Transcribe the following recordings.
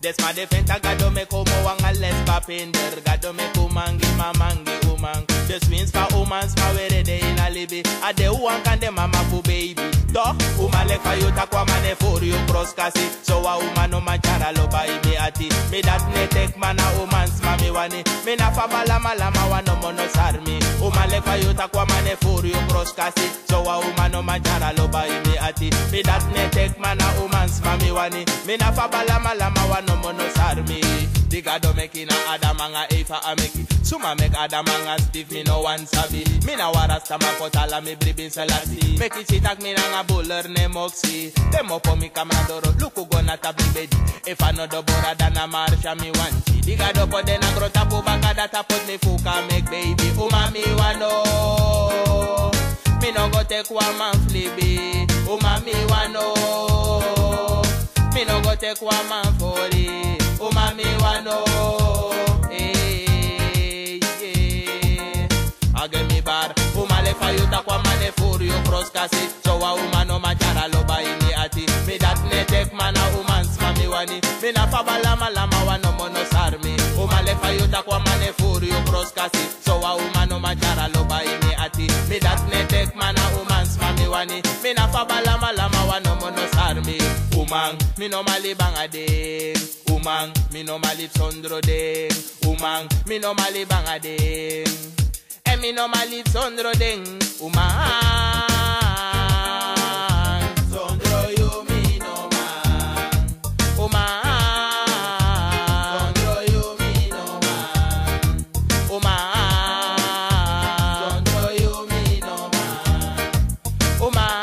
Des ma defenta gado me como wanga les papinder. Gado me kumangi mamangi umang. The swings for umans ma were de in a libi. A de uang kan de mama fu baby. Doch, umale kwa yuta kwa mane for you cross kasi. So wa umano manchara lo ba imi ati. Me dat ne tek mana umans mami wani. Me na fa balama lama wano mono sarmi. Umale kwa yuta kwa mane for you cross kasi. So wa umano manchara lo ba imi ati. Me dat ne tek mana umans mami wani. Me na fa balama lama wano mono sarmi. Diga do meki na adamanga eifa ameki. Suma mek adamanga stiff me no one sabi. Me na warasta ma potala me bribin salati. Meki sitak me na nga bowler ne moxie. Demo po mi kamadoro luku gona tabi bedi. If I no do bora dana marsha mi wanchi. Diga do po de na grota po baka data pot me fuka make baby. Umami wano. Me no go take one man flibi. Umami wano. Me no go take one man for it. Umami wano. Age mi bar. Umale fayuta kwa mane furi yo cross kasi. So wa umano machara lo ba ini ati. Me dat ne tek mana umans mami wani. Me na fa balama lama wano mono sarmi. Umale fayuta kwa mane furi yo cross kasi. So wa umano machara lo ba ini ati. Me dat ne tek mana umans mami wani. Me na fa balama lama wano mono sarmi. Oemang, me no mali banga ding. Oemang, me no mali sondro ding. Oemang, me no mali banga ding. E me no mali sondro ding. Oemang, sondro you me no man. Oemang, sondro you me no man. Oemang, sondro you me no man. Oemang.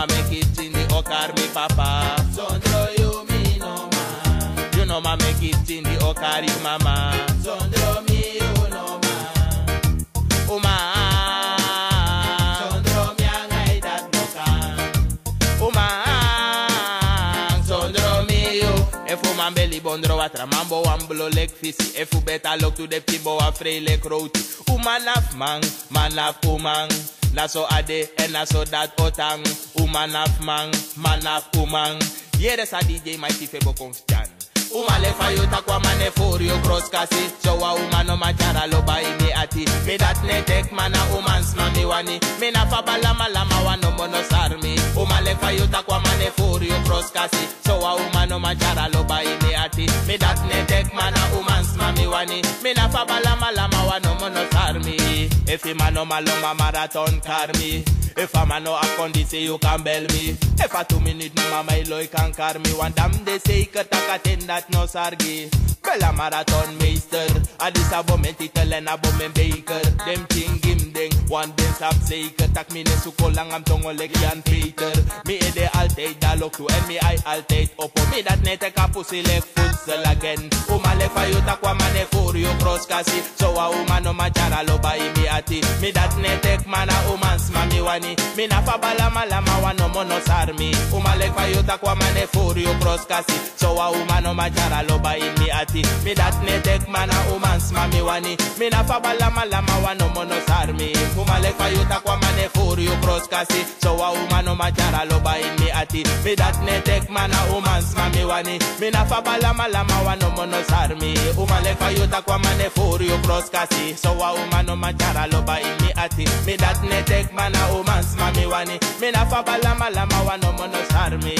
Make it in the okar me papa. Sondro you me no man. You know ma make it in the okar you mama. Sondro me you no man. Oemang. Sondro me angai dat no kan. Oemang. Sondro me you. If u man belly bondro watra mambo wamblo leg fisi. If u beta look to the Fibo a free leg roti. Man af man af Oemang. Na so ade en na so dat otang. Oeman af man af Oemang. Hier is a DJ MightyFibo constant. Umale fayuta kwa mane for yo cross kasi. So wa umano machara lo ba imi ati. Me dat ne tek mana umans mami wani. Me na fa balama lama wano mono sarmi. Umale fayuta kwa mane for yo cross kasi. So wa umano machara lo ba imi ati. Me dat ne tek mana umans mami wani. Me na fa balama lama wano mono sarmi. If a man no maloma marathon carmi. If a man no akondi say you can bell me. If a 2 minute no mama iloy can car me. One damn they say katakaten that no sargi. Bella marathon meister. Adis abo mentitel en abo men baker. Dem ting gim ding. One den sap zeker. Tak mine sukolang am tongolek Jan Peter. Me ede altijd dalok to en me I altijd opo. Me dat nete kapusi lek futsal again. Umale fayuta kwa mane for yo cross kasi. So wa umano machara lo ba imi ati. Me dat netek mana umans mami wani. Me na fa balama lama wano mono sarmi. Umale fayuta kwa mane for yo cross kasi. So wa umano machara lo ba imi ati. Me dat netek mana umans mami wani. Me na fa balama lama wano mono sarmi. Umale fayuta kwa mane for yo cross kasi. So wa umano machara lo ba imi ati. Me dat netek mana umans mami wani. Me na fa balama lama wano mono sarmi. Umale fayuta kwa mane for yo cross kasi. So wa umano machara lo ba imi ati. Me dat netek mana umans mami wani. Me na fa balama lama wano mono sarmi.